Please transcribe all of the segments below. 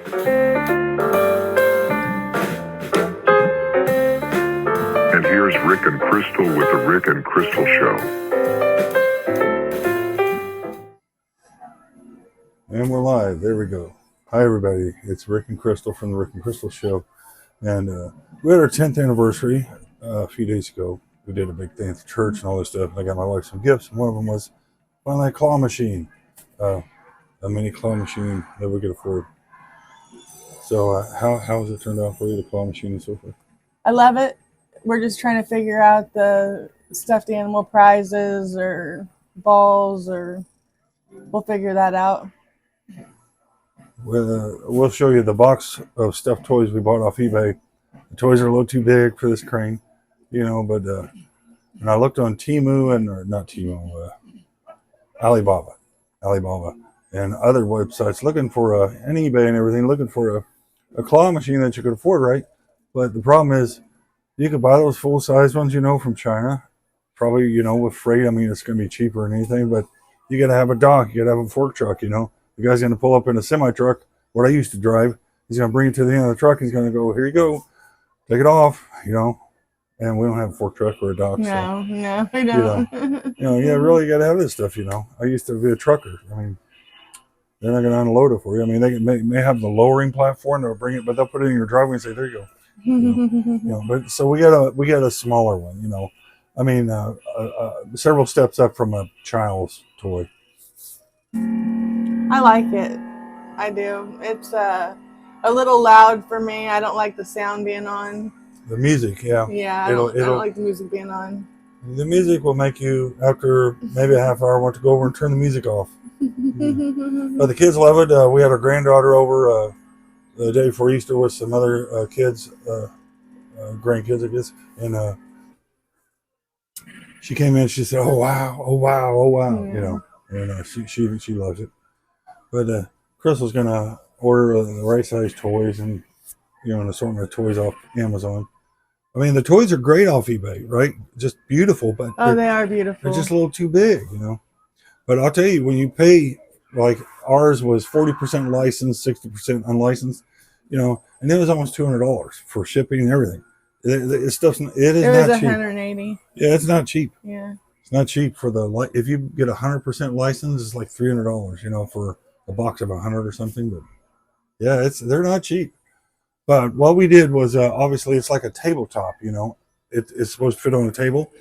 And here's Rick and Crystal with the Rick and Crystal Show. And we're live. There we go. Hi, everybody. It's Rick and Crystal from the Rick and Crystal Show. And we had our 10th anniversary a few days ago. We did a big thing at the church and all this stuff. And I got my wife some gifts. And one of them was finally a claw machine, a mini claw machine that we could afford. So how has it turned out for you, the claw machine and so forth? I love it. We're just trying to figure out the stuffed animal prizes or balls, or we'll figure that out. We'll show you the box of stuffed toys we bought off eBay. The toys are a little too big for this crane, you know, but and I looked on Temu Alibaba, and other websites looking for and eBay and everything, looking for a claw machine that you could afford, right? But the problem is, you could buy those full-size ones, you know, from China. Probably, you know, with freight, I mean, it's going to be cheaper than anything, but you got to have a dock. You got to have a fork truck, you know. The guy's going to pull up in a semi-truck, what I used to drive. He's going to bring it to the end of the truck. He's going to go, here you go, take it off, you know. And we don't have a fork truck or a dock. No, we don't. Yeah, really, you got to have this stuff, you know. I used to be a trucker. I mean, they're not going to unload it for you. I mean, they may have the lowering platform. They'll bring it, but they'll put it in your driveway and say, there you go. You know, but so we got a smaller one, you know. I mean, several steps up from a child's toy. I like it. I do. It's a little loud for me. I don't like the sound being on. The music, yeah. Yeah, I don't like the music being on. The music will make you, after maybe a half hour, want to go over and turn the music off. But the kids love it. We had our granddaughter over the day before Easter with some other kids, grandkids, I guess, and she came in. She said, "Oh wow, oh wow, oh wow," you know, and she loves it. But Crystal's gonna order the right size toys and, you know, an assortment of toys off Amazon. I mean, the toys are great off eBay, right? Just beautiful, but they are beautiful. They're just a little too big, you know. But I'll tell you, when you pay, like ours was 40% licensed, 60% unlicensed, you know, and it was almost $200 for shipping and everything. It is not cheap. It was $180. Yeah, it's not cheap. Yeah, it's not cheap for the if you get 100% license, it's like $300, you know, for a box of 100 or something. But yeah, they're not cheap. But what we did was obviously it's like a tabletop, you know, it's supposed to fit on a table.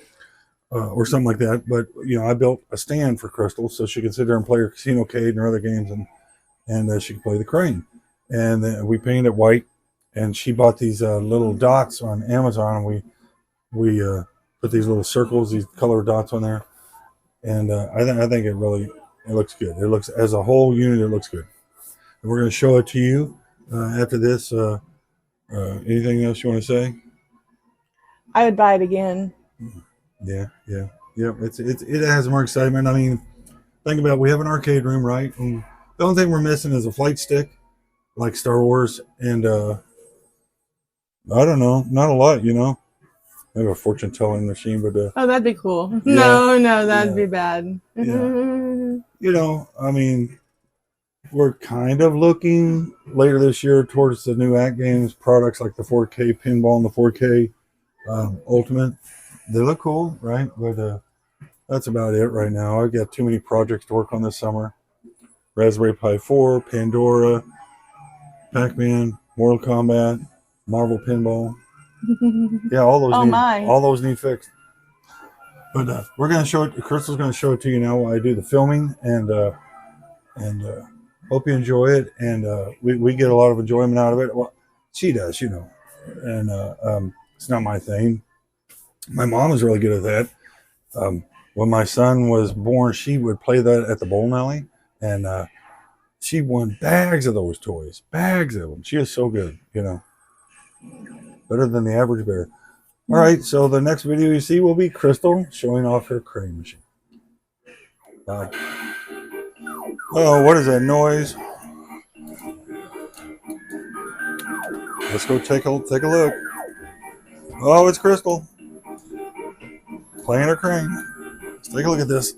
Or something like that, but you know, I built a stand for Crystal so she could sit there and play her Casino Cade and her other games, and she could play the crane. And we painted it white, and she bought these little dots on Amazon, and we put these little circles, these color dots on there, and I think it looks good. It looks, as a whole unit, it looks good. And we're going to show it to you after this. Anything else you want to say? I would buy it again. Yeah. It has more excitement. I mean, think about it. We have an arcade room, right? And the only thing we're missing is a flight stick, like Star Wars, and I don't know, not a lot, you know. Maybe a fortune telling machine, but that'd be cool. Yeah, No, that'd be bad. Yeah. You know, I mean, we're kind of looking later this year towards the new Act Games products, like the 4K pinball and the 4K Ultimate. They look cool, right? But that's about it right now. I've got too many projects to work on this summer. Raspberry Pi 4, Pandora, Pac-Man, Mortal Kombat, Marvel Pinball. Yeah, all those need fixed. But we're going to show it. Crystal's going to show it to you now while I do the filming, and hope you enjoy it. And we get a lot of enjoyment out of it. Well, she does, you know. And it's not my thing. My mom is really good at that. When my son was born, she would play that at the bowling alley, and she won bags of those toys, bags of them. She is so good, you know, better than the average bear. All right, so the next video you see will be Crystal showing off her crane machine. Bye. Oh, what is that noise? Let's go take a look. Oh, it's Crystal playing her crane. Let's take a look at this.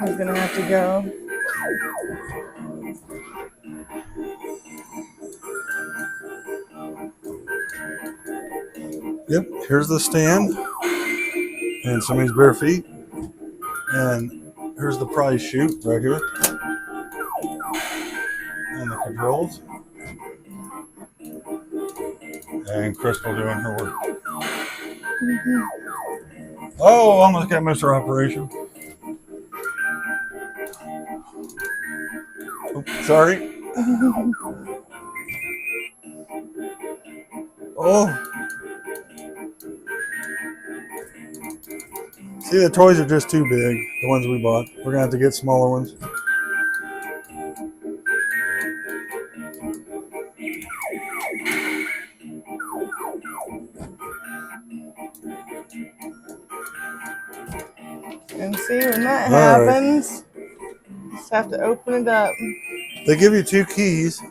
He's gonna have to go. Yep, here's the stand and somebody's bare feet. And here's the prize chute right here. And the controls. And Crystal doing her work. Oh, almost got Mr. Operation. Oops, sorry. Oh. See, the toys are just too big, the ones we bought. We're going to have to get smaller ones. And see, when that happens, just have to open it up. They give you 2 keys.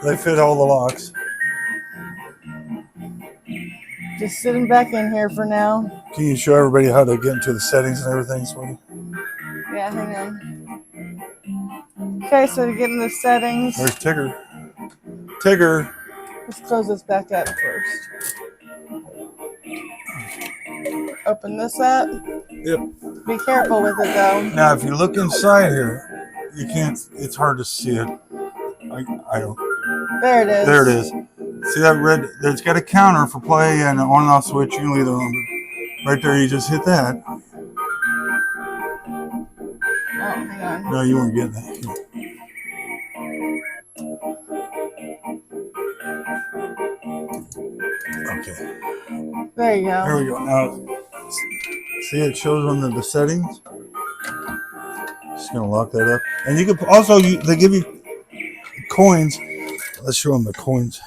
They fit all the locks. Just sitting back in here for now. Can you show everybody how to get into the settings and everything, sweetie? Yeah, hang on. Okay, so to get in the settings, There's Tigger. Tigger. let's close this back up first. Open this up. Yep. Be careful with it though. Now, if you look inside here, you can't. It's hard to see it. I don't. There it is. There it is. See that red? It's got a counter for play and an on and off switch. You can leave it on. Right there, you just hit that. Oh, hang on. No, you weren't getting that. Okay. There you go. There we go. Now, see, it shows on the settings. Just gonna lock that up, and you can also they give you coins. Let's show them the coins.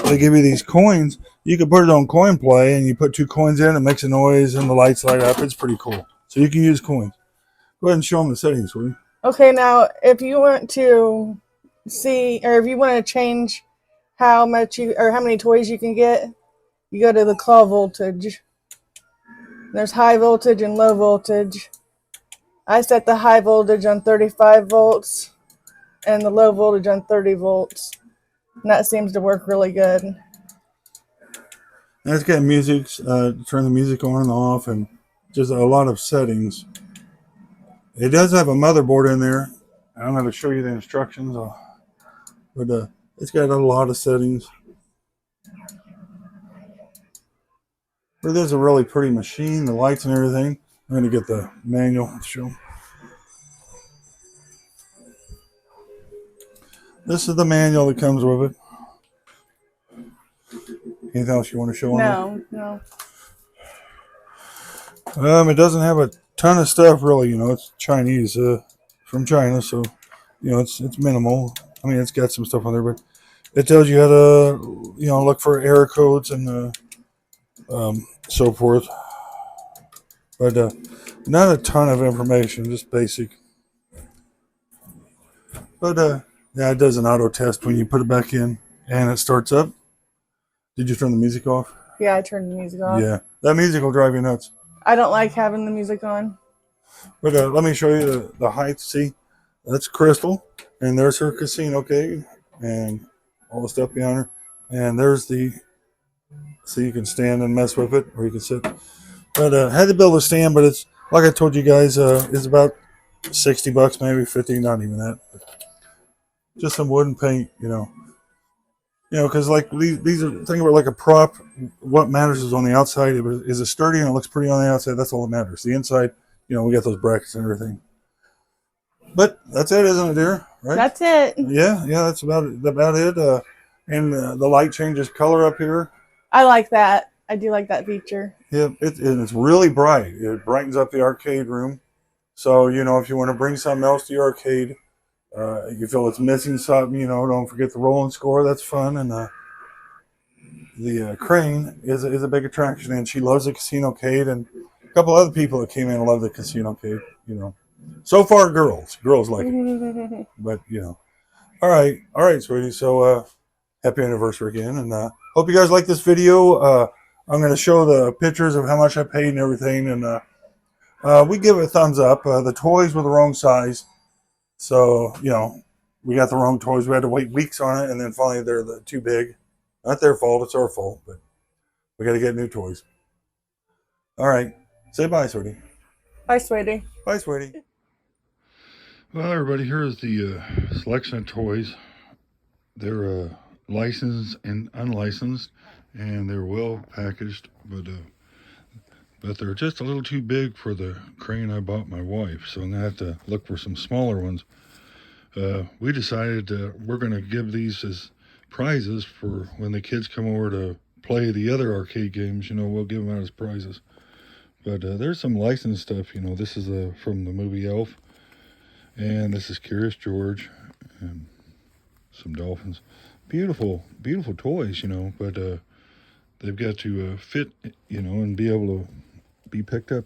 They give you these coins. You can put it on Coin Play, and you put 2 coins in. It makes a noise, and the lights light up. It's pretty cool. So you can use coins. Go ahead and show them the settings, will you? Okay, now if you want to see, or if you want to change how much you, or how many toys you can get, you go to the claw voltage. There's high voltage and low voltage. I set the high voltage on 35 volts and the low voltage on 30 volts. And that seems to work really good. And it's got music, turn the music on and off, and just a lot of settings. It does have a motherboard in there. I'm going to show you the instructions, but it's got a lot of settings. But it is a really pretty machine, the lights and everything. I'm going to get the manual to show. This is the manual that comes with it. Anything else you want to show on No. there? It doesn't have a ton of stuff, really. You know, it's Chinese, from China, so you know it's minimal. I mean, it's got some stuff on there, but it tells you how to, you know, look for error codes and so forth. But not a ton of information, just basic. But yeah, it does an auto test when you put it back in and it starts up. Did you turn the music off? Yeah, I turned the music off. Yeah, that music will drive you nuts. I don't like having the music on. But let me show you the height. See, that's Crystal, and there's her casino cave, and all the stuff behind her. And there's the, so you can stand and mess with it, or you can sit. But had to build a stand, but it's like I told you guys, it's about $60, maybe 50, not even that. Just some wood and paint, you know. You know, because like these are, think about like a prop. What matters is on the outside. Is it sturdy and it looks pretty on the outside? That's all that matters. The inside, you know, we got those brackets and everything. But that's it, isn't it, dear? Right? That's it. Yeah, that's about it. And the light changes color up here. I like that. I do like that feature. Yeah, and it's really bright. It brightens up the arcade room. So, you know, if you want to bring something else to your arcade, you feel it's missing something, you know, don't forget the roll and score. That's fun. And the crane is a big attraction, and she loves the casino-cade, and a couple other people that came in love the casino-cade, you know. So far, girls like it. But, you know. All right, sweetie. So, happy anniversary again, and hope you guys like this video. I'm going to show the pictures of how much I paid and everything. And we give it a thumbs up. The toys were the wrong size. So, you know, we got the wrong toys. We had to wait weeks on it. And then finally they're too big. Not their fault. It's our fault. But we got to get new toys. All right. Say bye, sweetie. Bye, sweetie. Bye, sweetie. Well, everybody, here is the selection of toys. They're licensed and unlicensed, and they're well packaged, but they're just a little too big for the crane I bought my wife, so I'm going to have to look for some smaller ones. We decided we're going to give these as prizes for when the kids come over to play the other arcade games. You know, we'll give them out as prizes. But there's some licensed stuff. You know, this is from the movie Elf, and this is Curious George, and some dolphins. Beautiful, beautiful toys, you know, but they've got to fit, you know, and be able to be picked up.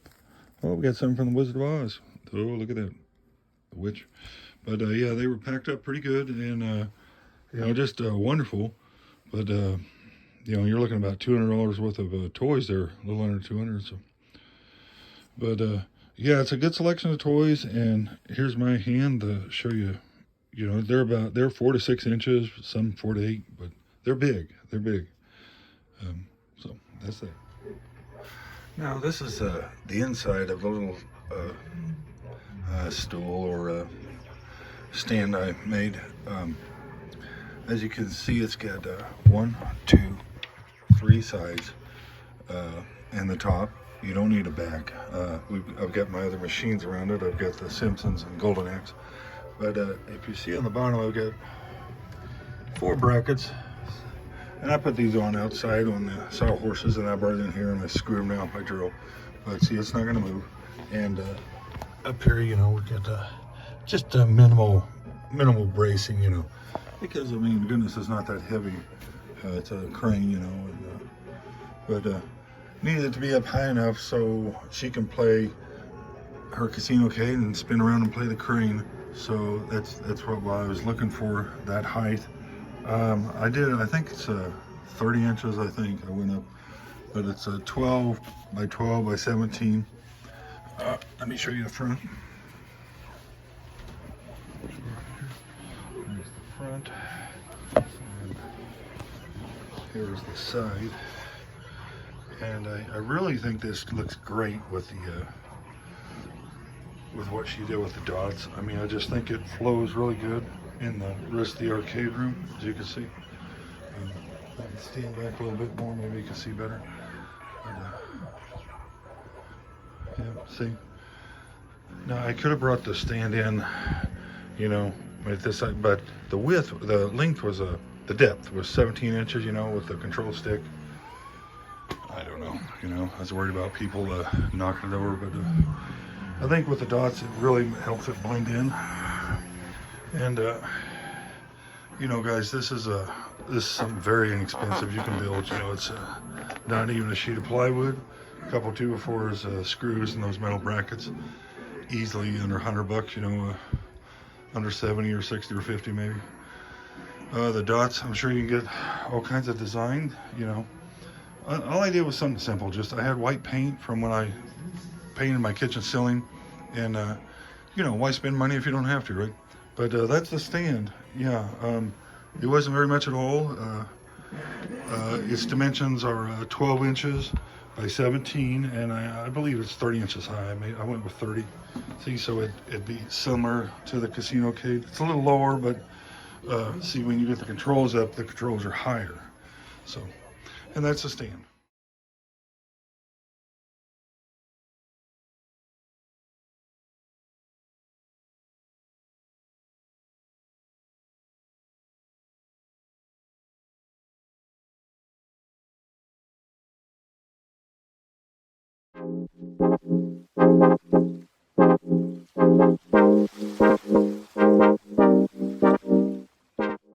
Oh, we got something from the Wizard of Oz. Oh, look at that, the witch. But yeah, they were packed up pretty good, and you know, just wonderful. But you know, you're looking about $200 worth of toys there, a little under 200. So, but yeah, it's a good selection of toys. And here's my hand to show you. You know, they're 4 to 6 inches, some 4 to 8, but they're big. They're big. So that's it. Now this is the inside of a little stool or stand I made. As you can see, it's got 1, 2, 3 sides, and the top. You don't need a back. I've got my other machines around it. I've got the Simpsons and Golden Axe. But if you see on the bottom, I've got 4 brackets, and I put these on outside on the sawhorses, and I brought it in here and I screwed them down with my drill. But see, it's not going to move. And up here, you know, we got just a minimal bracing, you know, because I mean, goodness, it's not that heavy. It's a crane, you know, and, but needed it to be up high enough so she can play her Casino-cade and spin around and play the crane. So that's what I was looking for, that height. I think it's 30 inches, I think I went up, but it's a 12 by 12 by 17. Let me show you the front. Here's the front, and here's the side. And I really think this looks great with the with what she did with the dots. I mean, I just think it flows really good in the rest of the arcade room, as you can see. I can stand back a little bit more, maybe you can see better. But, yeah, see. Now I could have brought the stand in, you know, with this, but the length was the depth was 17 inches, you know, with the control stick. I don't know, you know, I was worried about people knocking it over, but I think with the dots, it really helps it blend in. And you know, guys, this is something very inexpensive you can build. You know, it's not even a sheet of plywood, a couple 2x4s, screws, and those metal brackets, easily under $100. You know, under 70 or 60 or 50 maybe. The dots, I'm sure you can get all kinds of design. You know, all I did was something simple. Just I had white paint from when I painted my kitchen ceiling, and you know, why spend money if you don't have to, right? But that's the stand. Yeah, it wasn't very much at all. Its dimensions are 12 inches by 17, and I believe it's 30 inches high. I went with 30. See, so it'd be similar to the Casino-cade. It's a little lower, but see, when you get the controls up, the controls are higher. So, and that's the stand.